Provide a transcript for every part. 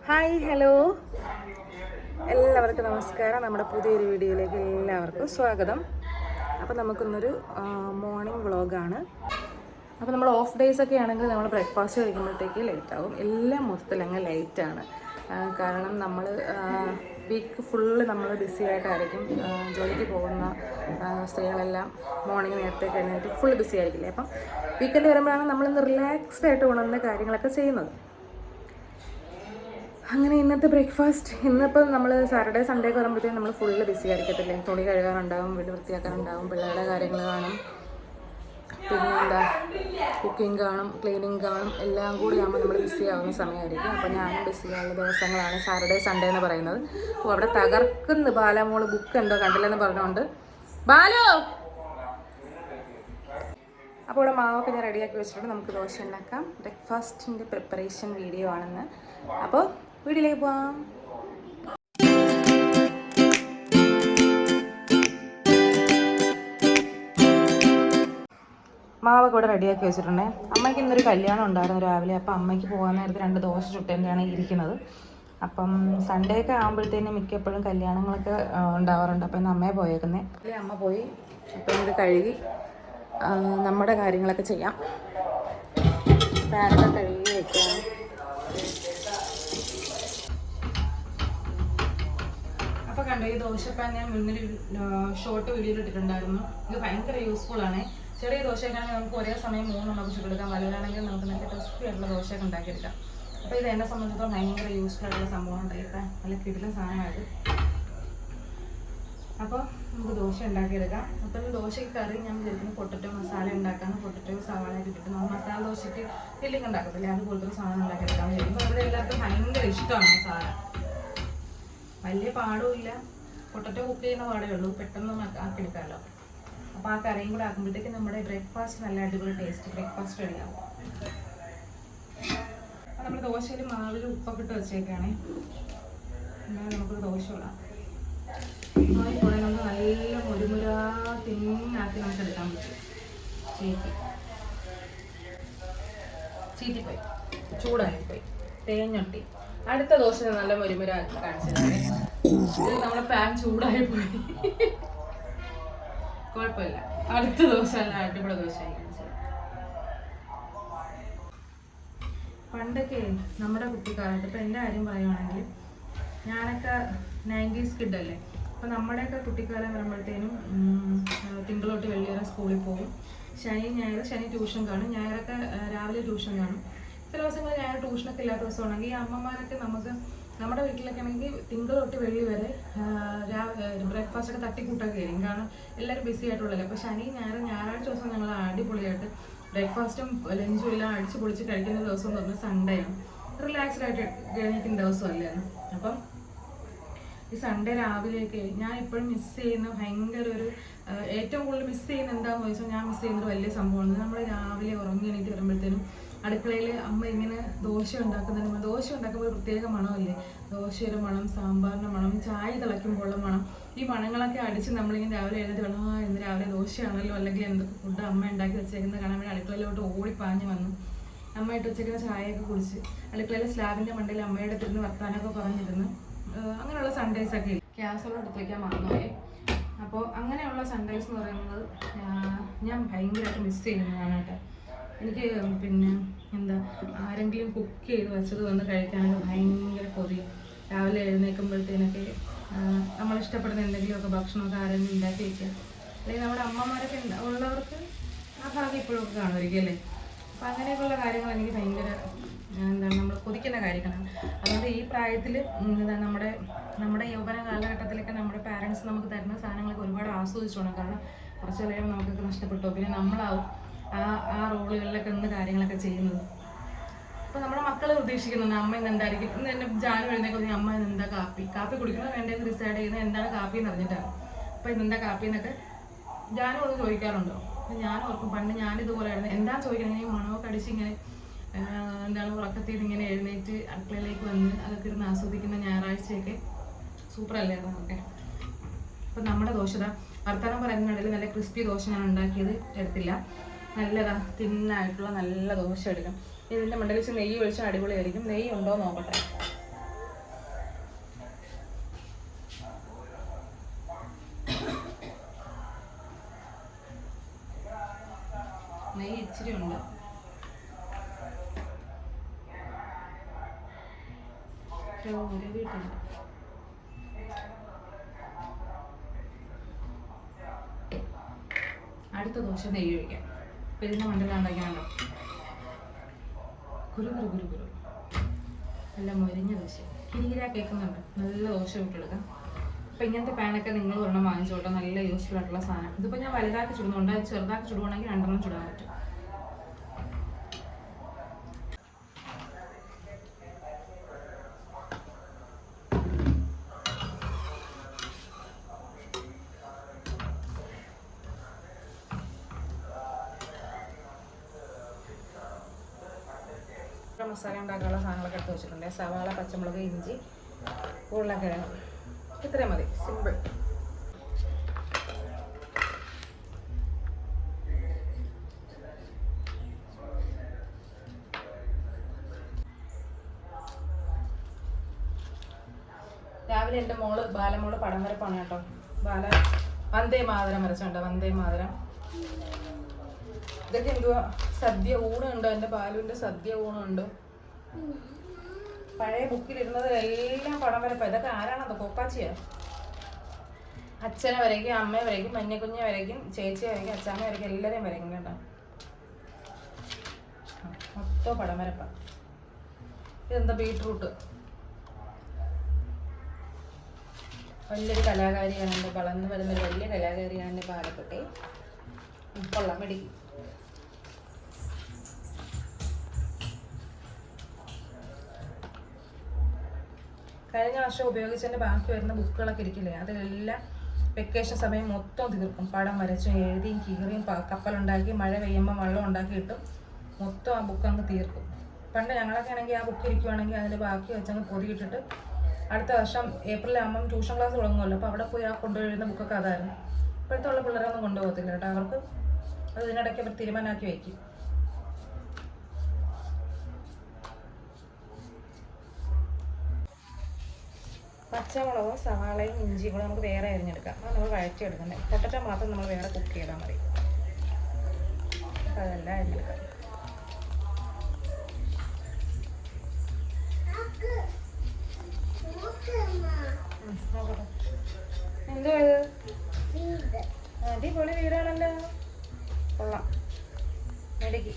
Hi hello എല്ലാവർക്കും നമസ്കാരം. നമ്മുടെ പുതിയൊരു വീഡിയോയിലേക്ക് എല്ലാവർക്കും സ്വാഗതം. അപ്പോൾ നമുക്കിന്നൊരു മോർണിംഗ് വ്ളോഗാണ്. അപ്പോൾ നമ്മൾ ഓഫ് ഡേയ്സ് ഒക്കെ ആണെങ്കിൽ നമ്മൾ ബ്രേക്ക്ഫാസ്റ്റ് കഴിക്കുമ്പോഴത്തേക്ക് ലേറ്റാവും. എല്ലാം മൊത്തത്തിലങ്ങ് ലേറ്റാണ്. കാരണം നമ്മൾ വീക്ക് ഫുള്ള് നമ്മൾ ബിസി ആയിട്ടായിരിക്കും. ജോലിക്ക് പോകുന്ന സ്ത്രീകളെല്ലാം മോർണിംഗ് നേരത്തെ കഴിഞ്ഞിട്ട് ഫുൾ ബിസി ആയിരിക്കില്ലേ. അപ്പം വീക്കെൻഡ് വരുമ്പോഴാണ് നമ്മളിന്ന് റിലാക്സ്ഡ് ആയിട്ട് ഉണർന്ന കാര്യങ്ങളൊക്കെ ചെയ്യുന്നത്. അങ്ങനെ ഇന്നത്തെ ബ്രേക്ക്ഫാസ്റ്റ് ഇന്നിപ്പോൾ നമ്മൾ സാറ്റർഡേ സൺഡേ ഒക്കെ വരുമ്പോഴത്തേക്കും നമ്മൾ ഫുള്ള് ബിസി ആയിരിക്കത്തില്ലേ. തുണി കഴുകാനുണ്ടാവും, വീട് വൃത്തിയാക്കാനുണ്ടാവും, പിള്ളേരുടെ കാര്യങ്ങൾ കാണും, പിന്നെ എന്താ കുക്കിംഗ് കാണും, ക്ലീനിങ് കാണും, എല്ലാം കൂടി ആകുമ്പോൾ നമ്മൾ ബിസി ആവുന്ന സമയമായിരിക്കും. അപ്പോൾ ഞാനും ബിസി ആവുന്ന ദിവസങ്ങളാണ് സാറ്റർഡേ സൺഡേ എന്ന് പറയുന്നത്. അപ്പോൾ അവിടെ തകർക്കുന്ന ബാലമോള് ബുക്ക് എന്തോ കണ്ടില്ലെന്ന് പറഞ്ഞുകൊണ്ട് ബാലോ. അപ്പോൾ ഇവിടെ മാവൊക്കെ ഞാൻ റെഡിയാക്കി വെച്ചിട്ടുണ്ട്. നമുക്ക് ദോശ ഉണ്ടാക്കാം. ബ്രേക്ക്ഫാസ്റ്റിൻ്റെ പ്രിപ്പറേഷൻ വീഡിയോ ആണെന്ന്. അപ്പോൾ വീഡിയോയിലേക്ക് പോവാം. മാവൊക്കെ ഇവിടെ റെഡിയാക്കി വെച്ചിട്ടുണ്ടേ. അമ്മയ്ക്ക് ഇന്നൊരു കല്യാണം ഉണ്ടായിരുന്നു രാവിലെ. അപ്പോൾ അമ്മയ്ക്ക് പോകാൻ നേരത്തെ 2 ദോശ ചുട്ടേൻ്റെയാണ് ഇരിക്കുന്നത്. അപ്പം സൺഡേ ഒക്കെ ആകുമ്പോഴത്തേനും മിക്കപ്പോഴും കല്യാണങ്ങളൊക്കെ ഉണ്ടാവാറുണ്ട്. അപ്പോൾ ഇന്ന് അമ്മയെ പോയേക്കുന്നത്. അമ്മ പോയി. അപ്പം ഇത് കഴുകി നമ്മുടെ കാര്യങ്ങളൊക്കെ ചെയ്യാം. പാനൊക്കെ കഴുകി വെക്കാം. അപ്പോൾ കണ്ടോ, ഈ ദോശപ്പാൻ ഞാൻ മുന്നിൽ ഷോർട്ട് വീഡിയോയിൽ ഇട്ടിട്ടുണ്ടായിരുന്നു. ഇത് ഭയങ്കര യൂസ്ഫുൾ ആണ്. ചെറിയ ദോശയൊക്കെയാണെങ്കിൽ നമുക്ക് ഒരേ സമയം 3 നമുക്ക് ചുട്ടെടുക്കാം. വലുതാണെങ്കിൽ നമുക്ക് നല്ല ക്രിസ്പി ആയിട്ടുള്ള ദോശയൊക്കെ ഉണ്ടാക്കിയെടുക്കാം. അപ്പോൾ ഇത് എന്നെ സംബന്ധിച്ചിടത്തോളം ഭയങ്കര യൂസ്ഫുൾ ആയിട്ടുള്ള സംഭവം ഉണ്ടായിരിക്കാം. നല്ല കിടിലൻ സാധനമായത്. അപ്പോൾ നമുക്ക് ദോശ ഉണ്ടാക്കിയെടുക്കാം. അപ്പോൾ ഈ ദോശയ്ക്ക് കറി ഞാൻ വിചാരിക്കുന്നത് പൊട്ടറ്റോ മസാല ഉണ്ടാക്കാമെന്ന്. പൊട്ടറ്റോ സവാളയൊക്കെ ഇട്ടിട്ട് നമ്മൾ മസാല ദോശയ്ക്ക് ഫില്ലിങ് ഉണ്ടാക്കത്തില്ലേ, അതുപോലത്തെ ഒരു സാധനം ഉണ്ടാക്കിയെടുക്കാൻ വിചാരിക്കും. അപ്പോൾ ഇവിടെ എല്ലാവർക്കും ഭയങ്കര ഇഷ്ടമാണ് ആ സാധനം. വലിയ പാടുമില്ല, പൊട്ടറ്റോ കുക്ക് ചെയ്യുന്ന പാടേ ഉള്ളൂ, പെട്ടെന്ന് ആക്കിയെടുക്കാമല്ലോ. അപ്പോൾ ആ കറിയും കൂടെ ആക്കുമ്പോഴത്തേക്ക് നമ്മുടെ ബ്രേക്ക്ഫാസ്റ്റ് നല്ല അടിപൊളി ടേസ്റ്റ് ബ്രേക്ക്ഫാസ്റ്റ് റെഡിയാവും. അപ്പോൾ നമ്മൾ ദോശയിൽ മാവിൽ ഉപ്പൊക്കെ ഇട്ട് വെച്ചേക്കാണേ. എന്നാൽ നമുക്കൊരു ദോശ ഇടാം. ആയിക്കോളെ, നമുക്ക് നല്ല മുരുമുരാ തിന്നാക്കി നമുക്ക് എടുക്കാൻ പറ്റും. ചീറ്റിപ്പോയി, ചൂടായിപ്പോയി, തേഞ്ഞൊട്ടി. അടുത്ത ദോശ നല്ല മുരുമുരാക്കി കാണിച്ചതാണ്. ഇത് നമ്മുടെ പാൻ ചൂടായിപ്പോയി, കുഴപ്പമില്ല. അടുത്ത ദോശ നല്ല അടിപൊളി ദോശയായി കാണിച്ചത്. പണ്ടൊക്കെ നമ്മുടെ കുട്ടിക്കാലത്ത്, ഇപ്പം എൻ്റെ കാര്യം പറയുവാണെങ്കിൽ ഞാനൊക്കെ 90s കിഡല്ലേ. അപ്പോൾ നമ്മുടെയൊക്കെ കുട്ടിക്കാലം വരുമ്പോഴത്തേനും തിങ്കൾ തൊട്ട് വെള്ളി വരെ സ്കൂളിൽ പോകും. ശനി ഞായർ ട്യൂഷൻ കാണും. ഞായറൊക്കെ രാവിലെ ട്യൂഷൻ കാണും. ചില ദിവസങ്ങളിൽ ഞായർ ട്യൂഷനൊക്കെ ഇല്ലാത്ത ദിവസമാണെങ്കിൽ ഈ അമ്മമാരൊക്കെ നമുക്ക് നമ്മുടെ വീട്ടിലൊക്കെ ആണെങ്കിൽ തിങ്കൾ തൊട്ട് വെള്ളി വരെ ബ്രേക്ക്ഫാസ്റ്റ് ഒക്കെ തട്ടിക്കൂട്ടൊക്കെ ആയിരിക്കും. കാരണം എല്ലാവരും ബിസി ആയിട്ടുള്ളല്ലേ. അപ്പോൾ ശനി ഞായറാഴ്ച ദിവസം ഞങ്ങൾ അടിപൊളിയായിട്ട് ബ്രേക്ക്ഫാസ്റ്റും ലഞ്ചും എല്ലാം അടിച്ച് പൊളിച്ച് കഴിക്കുന്ന ദിവസം എന്ന് പറഞ്ഞാൽ സൺഡേ ആണ്. റിലാക്സ്ഡ് ആയിട്ട് കഴിക്കുന്ന ദിവസമല്ലായിരുന്നു. അപ്പം ഈ സൺഡേ രാവിലെയൊക്കെ ഞാൻ ഇപ്പോഴും മിസ് ചെയ്യുന്ന ഭയങ്കര ഒരു ഏറ്റവും കൂടുതൽ മിസ് ചെയ്യുന്ന എന്താണെന്ന് ചോദിച്ചാൽ, ഞാൻ മിസ് ചെയ്യുന്നൊരു വലിയ സംഭവമാണ്. നമ്മൾ രാവിലെ ഉറങ്ങി എണീറ്റ് വരുമ്പോഴത്തേനും അടുക്കളയിൽ അമ്മ ഇങ്ങനെ ദോശ ഉണ്ടാക്കുന്നതിന്, ദോശ ഉണ്ടാക്കുമ്പോൾ ഒരു പ്രത്യേക മണമല്ലേ, ദോശയുടെ മണം, സാമ്പാറിൻ്റെ മണം, ചായ തിളയ്ക്കുമ്പോഴുള്ള മണം. ഈ മണങ്ങളൊക്കെ അടിച്ച് നമ്മളിങ്ങനെ രാവിലെ എഴുന്നേറ്റ് വേണം, ഇന്ന് രാവിലെ ദോശയാണല്ലോ, അല്ലെങ്കിൽ എന്തൊക്കെ ഫുഡ് അമ്മ ഉണ്ടാക്കി വെച്ചേക്കുന്നത് കാണാൻ വേണ്ടി അടുക്കളയിലോട്ട് ഓടിപ്പാഞ്ഞ് വന്നു. അമ്മ ഇട്ട് വെച്ചേക്കുന്ന ചായയൊക്കെ കുടിച്ച് അടുക്കളയിലെ സ്ലാബിൻ്റെ മണ്ടയിൽ അമ്മയുടെ തിരുന്ന് വർത്താനൊക്കെ പറഞ്ഞിരുന്ന് അങ്ങനെയുള്ള സൺഡേസൊക്കെ ഗ്യാസോളം എടുത്ത് വയ്ക്കാൻ മറന്നുപോയി. അപ്പോൾ അങ്ങനെയുള്ള സൺഡേസ് എന്ന് പറയുന്നത് ഞാൻ ഭയങ്കരമായിട്ട് മിസ് ചെയ്യുന്നതാണ് കേട്ടോ. എനിക്ക് പിന്നെ എന്താ, ആരെങ്കിലും കുക്ക് ചെയ്ത് വെച്ചത് വന്ന് കഴിക്കാനൊക്കെ ഭയങ്കര കൊതി. രാവിലെ എഴുന്നേൽക്കുമ്പോഴത്തേനൊക്കെ നമ്മളിഷ്ടപ്പെടുന്ന എന്തെങ്കിലുമൊക്കെ ഭക്ഷണമൊക്കെ ആരെങ്കിലും ഉണ്ടാക്കി വയ്ക്കുക. അല്ലെങ്കിൽ നമ്മുടെ അമ്മമാരൊക്കെ ഉള്ളവർക്ക് ആ ഭാഗം ഇപ്പോഴൊക്കെ കാണുമായിരിക്കും അല്ലേ. അപ്പോൾ അങ്ങനെയൊക്കെയുള്ള കാര്യങ്ങൾ എനിക്ക് ഭയങ്കര എന്താണ്, നമ്മൾ കൊതിക്കുന്ന കാര്യങ്ങളാണ്. അതുകൊണ്ട് ഈ പ്രായത്തിൽ എന്താണ് നമ്മുടെ യൗവന കാലഘട്ടത്തിലൊക്കെ നമ്മുടെ പാരൻസ് നമുക്ക് തരുന്ന സാധനങ്ങളൊക്കെ ഒരുപാട് ആസ്വദിച്ചോണം. കാരണം കുറച്ച് കഴിയുമ്പോൾ നമുക്കൊക്കെ നഷ്ടപ്പെട്ടോ, പിന്നെ നമ്മളാവും ആ റോളുകളിലൊക്കെ നിന്ന് കാര്യങ്ങളൊക്കെ ചെയ്യുന്നത്. അപ്പോൾ നമ്മുടെ മക്കൾ പ്രതീക്ഷിക്കുന്നുണ്ട് അമ്മ ഇന്ന് എന്തായിരിക്കും. ഇന്ന് എൻ്റെ ജാനു എഴുന്നേക്കൊന്നും അമ്മ ഇന്ന് എന്താ കാപ്പി കുടിക്കുന്നത് വേണ്ടതെന്ന് ഡിസൈഡ് ചെയ്യുന്നത് എന്താണ് കാപ്പി എന്ന് അറിഞ്ഞിട്ടാണ്. അപ്പോൾ ഇന്നെന്താ കാപ്പി എന്നൊക്കെ ജാനു ഒന്ന് ചോദിക്കാറുണ്ടോ. അപ്പോൾ ഞാൻ ഓർക്കും പണ്ട് ഞാനിതുപോലെ ആയിരുന്നു. എന്താ ചോദിക്കണം, ഈ മണമൊക്കെ അടിച്ച് ഇങ്ങനെ എന്താണ് ഉറക്കത്തിൽ നിന്ന് ഇങ്ങനെ എഴുന്നേറ്റ് അടുക്കളയിലേക്ക് വന്ന് അതൊക്കെ ഇരുന്ന് ആസ്വദിക്കുന്ന ഞായറാഴ്ചയൊക്കെ സൂപ്പറല്ലായിരുന്നു അതൊക്കെ. അപ്പം നമ്മുടെ ദോശ വർത്തമാനം പറയുന്നതിനിടയിൽ നല്ല ക്രിസ്പി ദോശ ഞാൻ ഉണ്ടാക്കിയത് എടുത്തില്ല. നല്ലതാ തിന്നായിട്ടുള്ള നല്ല ദോശ എടുക്കാം. ഇതിൻ്റെ മണ്ടയിൽ വെച്ച് നെയ്യ് ഒഴിച്ചാൽ അടിപൊളിയായിരിക്കും. നെയ്യ് ഉണ്ടോ നോക്കട്ടെ. ഇച്ചിരി ഉണ്ട്. വീട്ടില്ല. അടുത്ത ദോശ നെയ്യ് ഒഴിക്കാം. അപ്പം ഇതിൻ്റെ മണ്ടയിലുണ്ടാക്കാണല്ലോ കുരു കുരു കുരു കുരു നല്ല മൊരിഞ്ഞ ദോശ. കിരികിരാ കേൾക്കുന്നുണ്ട്. നല്ല ദോശ വിട്ടെടുക്കാം. അപ്പം ഇങ്ങനത്തെ പാനൊക്കെ നിങ്ങൾ ഒരെണ്ണം വാങ്ങിച്ചോട്ടെ. നല്ല യൂസ്ഫുൾ ആയിട്ടുള്ള സാധനം. ഇതിപ്പോൾ ഞാൻ വലുതാക്കി ചുടുന്നുണ്ട്. അത് ചെറുതാക്കി ചുടുവാണെങ്കിൽ 2 ചുടാൻ പറ്റും. മസാല ഉണ്ടാക്കാനുള്ള സാധനങ്ങളൊക്കെ എടുത്ത് വെച്ചിട്ടുണ്ട്. സവാള, പച്ചമുളക്, ഇഞ്ചി, ഉരുളക്കിഴങ്ങ്. ഇത്രയും മതി. സിമ്പിൾ. രാവിലെ എൻ്റെ ബാലമോള് പടം വരപ്പാണ് കേട്ടോ. വന്ദേ മാതരം വരച്ചുണ്ട്. വന്ദേ മാതരം. ഇതൊക്കെ എന്തുവാ? സദ്യ ഊണുണ്ട്. എൻ്റെ ബാലുവിൻ്റെ സദ്യ ഊണുണ്ട്. പഴയ ബുക്കിലിരുന്നത് എല്ലാം പടം വരപ്പാണ്. ഇതൊക്കെ ആരാണത്? കോപ്പാച്ചിയാ? അച്ഛനെ വരയ്ക്കും, അമ്മയെ വരയ്ക്കും, മഞ്ഞക്കുഞ്ഞെ വരയ്ക്കും, ചേച്ചിയെ വരയ്ക്കും, അച്ഛാമ്മയെ വരയ്ക്കും, എല്ലാവരെയും വരയ്ക്കും കേട്ടോ. മൊത്തം പടം വരപ്പാണ്. ഇതെന്താ? ബീട്രൂട്ട്. വലിയൊരു കലാകാരിയാണ് എൻ്റെ. വളർന്നു വരുന്നൊരു വലിയ കലാകാരിയാണ് എൻ്റെ പാലപ്പെട്ടി. കൊള്ളാം, മെഡിക്കും. കഴിഞ്ഞ വർഷം ഉപയോഗിച്ചതിൻ്റെ ബാക്കി വരുന്ന ബുക്കുകളൊക്കെ ഇരിക്കില്ലേ, അതിലെല്ലാം വെക്കേഷൻ സമയം മൊത്തം തീർക്കും. പടം വരച്ചും എഴുതിയും കീറിയും കപ്പലുണ്ടാക്കി മഴ പെയ്യുമ്പോൾ വെള്ളം ഉണ്ടാക്കിയിട്ടും മൊത്തം ആ ബുക്ക് അങ്ങ് തീർക്കും. പണ്ട് ഞങ്ങളൊക്കെ ആണെങ്കിൽ ആ ബുക്ക് ഇരിക്കുവാണെങ്കിൽ അതിൻ്റെ ബാക്കി വെച്ചങ്ങ് പൊതിയിട്ടിട്ട് അടുത്ത വർഷം ഏപ്രിലാകുമ്പം ട്യൂഷൻ ക്ലാസ് തുടങ്ങുമല്ലോ, അപ്പോൾ അവിടെ പോയി ആ കൊണ്ടുവരുന്ന ബുക്കൊക്കെ അതായിരുന്നു. ഇപ്പോഴത്തെ ഉള്ള പിള്ളേരൊന്നും കൊണ്ടുപോകത്തില്ല കേട്ടോ. അവർക്ക് അത് ഇതിനിടയ്ക്ക് അവർ തീരുമാനമാക്കി വയ്ക്കും. പച്ചമുളകും സവാളയും ഇഞ്ചിയും കൂടെ നമുക്ക് വേറെ അരിഞ്ഞെടുക്കാം. അത് നമ്മൾ വഴറ്റിയെടുക്കണ്ടേ. പൊട്ടറ്റോ മാത്രം നമ്മൾ വേറെ കുക്ക് ചെയ്താൽ മതി. അപ്പം അതെല്ലാം അരിഞ്ഞെടുക്കാം. എന്തോ ഇത്? അടിപൊളി വീടാണല്ലോ. കൊള്ളാം, മെടുക്കി.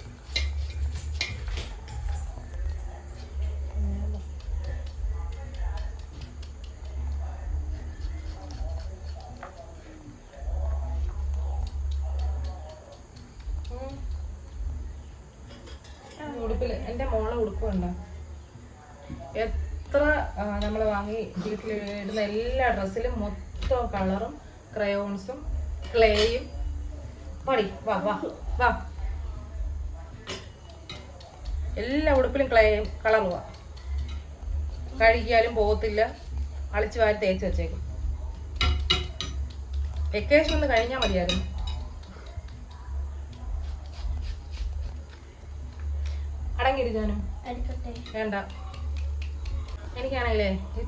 ഉടുപ്പിൽ എൻ്റെ മോളെ ഉടുപ്പുണ്ടോ? എത്ര നമ്മൾ വാങ്ങി വീട്ടിലിടുന്ന എല്ലാ ഡ്രസ്സിലും മൊത്തം കളറും ക്രയോൺസും ക്ലേയും. പടി വാ വാ വാ. എല്ലാ ഉടുപ്പിലും ക്ലേയും കളറുവാ. കഴുകിയാലും പോകത്തില്ല. അളിച്ചു വാരി തേച്ച് വെച്ചേക്കും. വെക്കേഷൻ ഒന്ന് കഴിഞ്ഞാൽ മതിയായിരുന്നു. അടങ്ങിയിരിക്കാനും വേണ്ട. എനിക്കാണെങ്കിലേ ഈ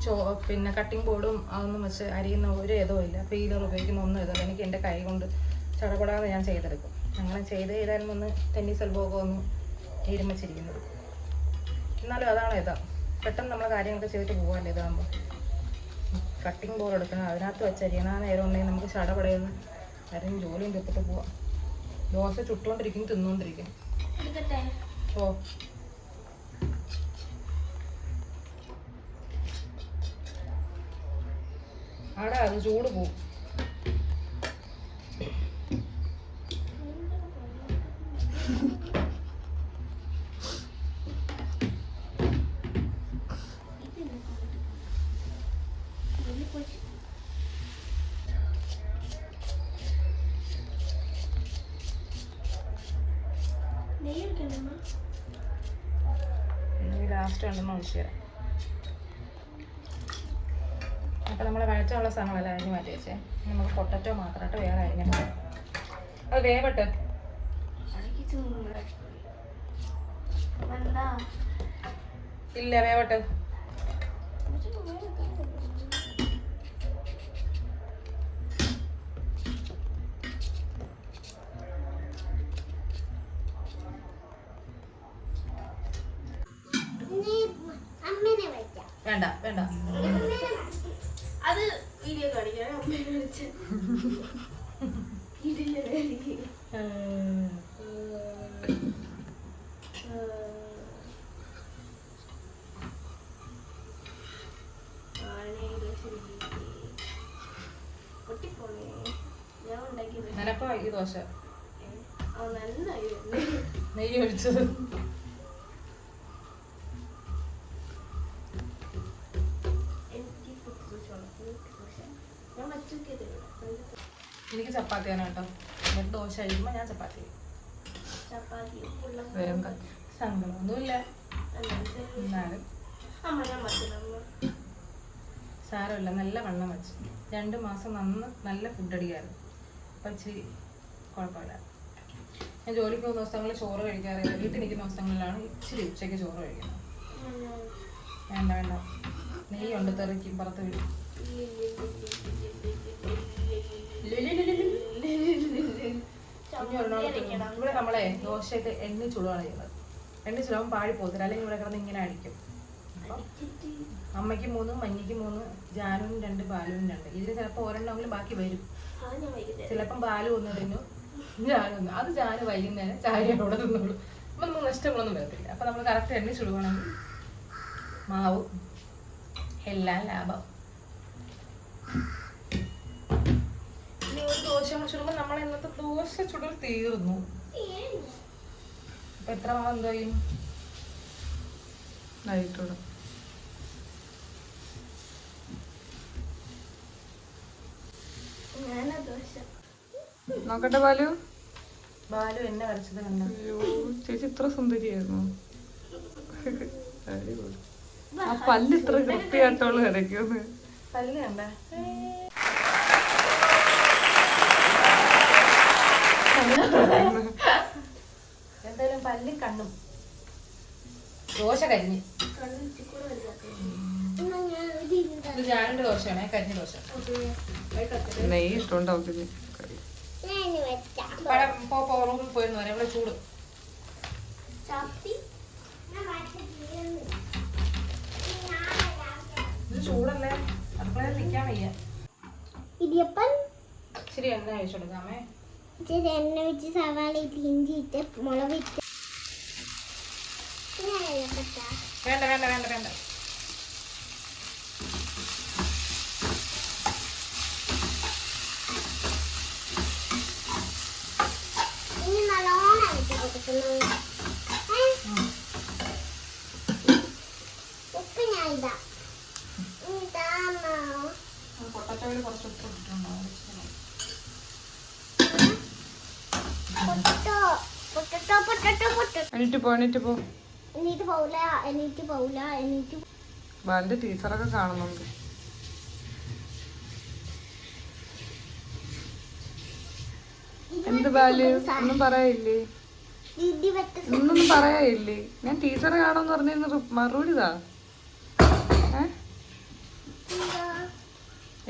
പിന്നെ കട്ടിംഗ് ബോർഡും അതൊന്നും വെച്ച് അരിയുന്ന ഒരു ഇതും ഇല്ല. പീലർ ഉപയോഗിക്കുന്ന ഒന്നും ഇതല്ല. എനിക്ക് എൻ്റെ കൈ കൊണ്ട് ചടപടാതെ ഞാൻ ചെയ്തെടുക്കും. അങ്ങനെ ചെയ്താലും ഒന്ന് ടെന്നീസ് എൽബോക്കെ ഒന്ന് ഇരുമിച്ചിരിക്കുന്നത്. എന്നാലും അതാണ് ഇതാ. പെട്ടെന്ന് നമ്മൾ കാര്യങ്ങളൊക്കെ ചെയ്തിട്ട് പോകാമല്ലോ ഇതാകുമ്പോൾ. കട്ടിംഗ് ബോർഡ് എടുക്കണം, അതിനകത്ത് വെച്ചരിയണം. ആ നേരം ഉണ്ടെങ്കിൽ നമുക്ക് ചടപടയൊന്ന് ആരെയും ജോലിയും തീർത്തിട്ട് പോവാം. ദോശ ചുട്ടുകൊണ്ടിരിക്കും, തിന്നുകൊണ്ടിരിക്കും. ഓ ആടാ, അത് ചൂട് പോവും. ലാസ്റ്റ് ഉണ്ടെന്ന് ഒഴിച്ചു തരാം. അപ്പോൾ നമ്മൾ വഴറ്റുള്ള സാധനങ്ങളെല്ലാം അരിഞ്ഞ് മാറ്റി വെച്ചേ. നമുക്ക് പൊട്ടറ്റോ മാത്രമായിട്ട് വേറെ അരിഞ്ഞിട്ട് അത് വേവട്ടെ. ഇല്ല, വേവട്ടെ. വേണ്ട വേണ്ട, അത് വീഡിയോ കാണിക്കാൻ നിനപ്പോ ഈ ദോശ നെയ്യ് ഒഴിച്ചത് എനിക്ക് ചപ്പാത്തിയാണ് കേട്ടോ. എന്നിട്ട് ദോശ കഴിക്കുമ്പോൾ ഞാൻ ചപ്പാത്തി വേണ്ട, സങ്കടമൊന്നുമില്ല. എന്നാലും സാരമില്ല, നല്ല വണ്ണം വെച്ച് 2 മാസം നല്ല ഫുഡ് അടിക്കായിരുന്നു. അപ്പം ഇച്ചിരി കുഴപ്പമില്ല. ഞാൻ ജോലിക്ക് പോകുന്ന ദിവസങ്ങളിൽ ചോറ് കഴിക്കാറില്ല. വീട്ടിൽ നിൽക്കുന്ന ദിവസങ്ങളിലാണ് ഇച്ചിരി ഉച്ചയ്ക്ക് ചോറ് കഴിക്കുന്നത്. വേണ്ട വേണ്ട, നെയ്യുണ്ട്, തെറിക്കും പുറത്ത് വീഴും. ഇവിടെ നമ്മളെ ദോശയൊക്കെ എണ്ണ ചുടുകയാണ് ചെയ്യുന്നത്. എണ്ണ ചുടുമ്പോൾ പാഴി പോകത്തില്ല, അല്ലെങ്കിൽ ഇവിടെ കിടന്ന് ഇങ്ങനെ അടിക്കും. അപ്പം അമ്മയ്ക്ക് 3, മഞ്ഞയ്ക്ക് 3, ജാനുവിന് 2, ബാലുവിന് 2. ഇതിൽ ചിലപ്പോൾ ഒരെണ്ണമെങ്കിലും ബാക്കി വരും. ചിലപ്പം ബാലു ഒന്ന് തിന്നു, ജാനൊന്ന്. അത് ജാന് വൈകുന്നേരം ചായ അവിടെ തിന്നുള്ളൂ. അപ്പം നമുക്ക് നഷ്ടങ്ങളൊന്നും വരത്തില്ല. അപ്പം നമ്മൾ കറക്റ്റ് എണ്ണ ചുടുകയാണെങ്കിൽ മാവും എല്ലാം ലാഭം. ഇനി ഒരു ദോശ ചുടുമ്പോൾ നമ്മൾ ഇന്നത്തെ ദോശ ചുടൽ തീർന്നു. അപ്പൊ എത്ര മാവ് എന്തോ ചെയ്യും? നോക്കട്ടെ ബാലു. ബാലു എന്നെ വരച്ചത് കണ്ട. ചേച്ചി ഇത്ര സുന്ദരിയായിരുന്നു. ആ പല്ല് ഇത്ര വൃത്തിയായിട്ടോള് കിടക്കുന്നു. പല്ല് കണ്ട. എന്തായാലും പല്ലും കണ്ണും ദോശ കരിഞ്ഞ്. ഇത് ജാനിന്റെ ദോശയാണേ, കരിഞ്ഞ ദോശ. നെയ്യ് ഇഷ്ടമുണ്ടാവും. റൂമിൽ പോയിരുന്നു പറയാം, ഇവിടെ ചൂട്. ഇത് ചൂടല്ലേ, അടുക്കളയിൽ നിൽക്കാൻ വയ്യ. ഇച്ചിരി എണ്ണ കഴിച്ചെടുക്കാമേ. എണ്ണ വെച്ച് സവാള ഇട്ട് ഇഞ്ചി ഇട്ട് മുളകിട്ട്. വേണ്ട വേണ്ട വേണ്ട വേണ്ട. ഇനി നല്ലോണം ഇട്ട് കൊടുക്കുന്നു. ഉപ്പ് ഞാൻ ഇതാ. പൊട്ടത്തോയിൽ കുറച്ച് ഉപ്പ് ഇട്ടിട്ടുണ്ടോ? ബാലിന്റെ ടീച്ചറൊക്കെ കാണുന്നുണ്ട്. എന്ത് ബാല്, ഒന്നും പറയായില്ലേ? ഒന്നും പറയായില്ലേ? ഞാൻ ടീച്ചറെ കാണുമെന്ന് പറഞ്ഞിരുന്നു. മറുപടി ഇതാ.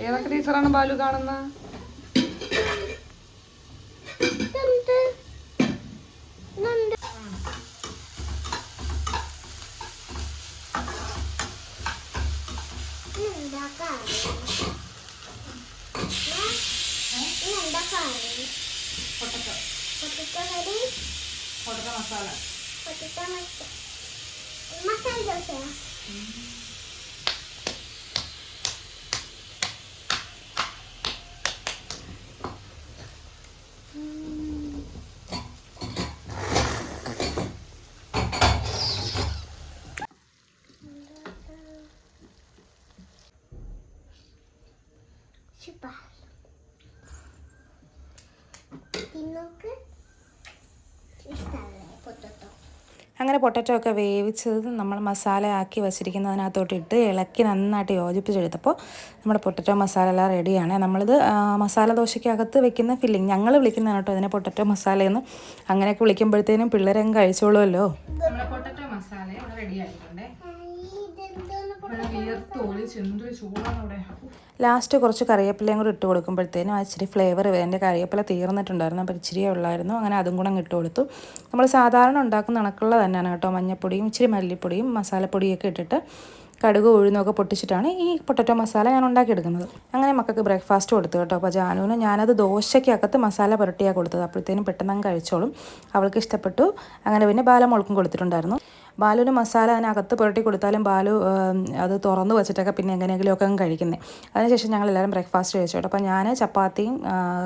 ഏതൊക്കെ ടീച്ചറാണ് ബാലു കാണുന്ന? മസാല ദോശ. അങ്ങനെ പൊട്ടറ്റോ ഒക്കെ വേവിച്ചത് നമ്മൾ മസാല ആക്കി വെച്ചിരിക്കുന്നതിനകത്തോട്ട് ഇട്ട് ഇളക്കി നന്നായിട്ട് യോജിപ്പിച്ചെടുത്തപ്പോൾ നമ്മുടെ പൊട്ടറ്റോ മസാല എല്ലാം റെഡിയാണ്. നമ്മളിത് മസാല ദോശയ്ക്കകത്ത് വെക്കുന്ന ഫില്ലിങ്, ഞങ്ങൾ വിളിക്കുന്നതാണ് കേട്ടോ ഇതിനെ പൊട്ടറ്റോ മസാലയെന്ന്. അങ്ങനെയൊക്കെ വിളിക്കുമ്പോഴത്തേനും പിള്ളേരങ്ങ് കഴിച്ചോളുമല്ലോ. നമ്മുടെ പൊട്ടറ്റോ മസാല റെഡി ആയിട്ടുണ്ടേ. ലാസ്റ്റ് കുറച്ച് കറിവേപ്പിലയും കൂടി ഇട്ട് കൊടുക്കുമ്പോഴത്തേനും ആ ഇച്ചിരി ഫ്ലേവർ, എൻ്റെ കറിവേപ്പില തീർന്നിട്ടുണ്ടായിരുന്നു, അപ്പോൾ ഇച്ചിരിയേ ഉള്ളായിരുന്നു. അങ്ങനെ അതും കൂടെ ഇട്ട് കൊടുത്തു. നമ്മൾ സാധാരണ ഉണ്ടാക്കുന്ന കണക്കുള്ള തന്നെയാണ് കേട്ടോ. മഞ്ഞൾപ്പൊടിയും ഇച്ചിരി മല്ലിപ്പൊടിയും മസാലപ്പൊടിയൊക്കെ ഇട്ടിട്ട് കടുക് ഉഴുന്നൊക്കെ പൊട്ടിച്ചിട്ടാണ് ഈ പൊട്ടറ്റോ മസാല ഞാൻ ഉണ്ടാക്കിയെടുക്കുന്നത്. അങ്ങനെ മക്കൾക്ക് ബ്രേക്ക്ഫാസ്റ്റ് കൊടുത്തു കേട്ടോ. അപ്പോൾ ജാനുവിന് ഞാനത് ദോശയ്ക്കകത്ത് മസാല പുരട്ടിയാണ് കൊടുത്തത്. അപ്പോഴത്തേനും പെട്ടെന്ന് അങ്ങ് കഴിച്ചോളും. അവൾക്ക് ഇഷ്ടപ്പെട്ടു. അങ്ങനെ പിന്നെ ബാലമോൾക്കും കൊടുത്തിട്ടുണ്ടായിരുന്നു. ബാലുവിന് മസാല അതിനകത്ത് പുരട്ടി കൊടുത്താലും ബാലു അത് തുറന്ന് വെച്ചിട്ടൊക്കെ പിന്നെ എങ്ങനെയെങ്കിലുമൊക്കെ അങ്ങ് കഴിക്കുന്നത്. അതിനുശേഷം ഞങ്ങളെല്ലാവരും ബ്രേക്ക്ഫാസ്റ്റ് കഴിച്ചു കേട്ടോ. അപ്പോൾ ഞാൻ ചപ്പാത്തിയും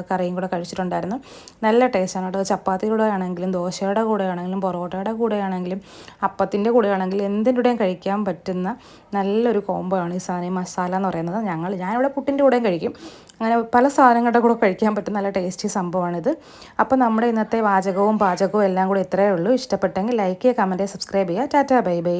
കറിയും കൂടെ കഴിച്ചിട്ടുണ്ടായിരുന്നു. നല്ല ടേസ്റ്റാണ് കേട്ടോ. ചപ്പാത്തിയുടെ കൂടെ ആണെങ്കിലും ദോശയുടെ കൂടെ ആണെങ്കിലും പൊറോട്ടയുടെ കൂടെ ആണെങ്കിലും അപ്പത്തിൻ്റെ കൂടെ ആണെങ്കിലും എന്തിൻ്റെ കൂടെയും കഴിക്കാൻ പറ്റുന്ന നല്ലൊരു കോംബോ ആണ് ഈ സാധനം മസാല എന്ന് പറയുന്നത്. ഞാനിവിടെ പുട്ടിൻ്റെ കൂടെയും കഴിക്കും. അങ്ങനെ പല സാധനങ്ങളുടെ കൂടെ കഴിക്കാൻ പറ്റുന്ന നല്ല ടേസ്റ്റി സംഭവമാണിത്. അപ്പോൾ നമ്മുടെ ഇന്നത്തെ പാചകവും എല്ലാം കൂടെ ഇത്രയേ ഉള്ളൂ. ഇഷ്ടപ്പെട്ടെങ്കിൽ ലൈക്ക് ചെയ്യുക, കമൻറ്റ് ചെയ്യുക, സബ്സ്ക്രൈബ് ചെയ്യുക. Tata bye bye.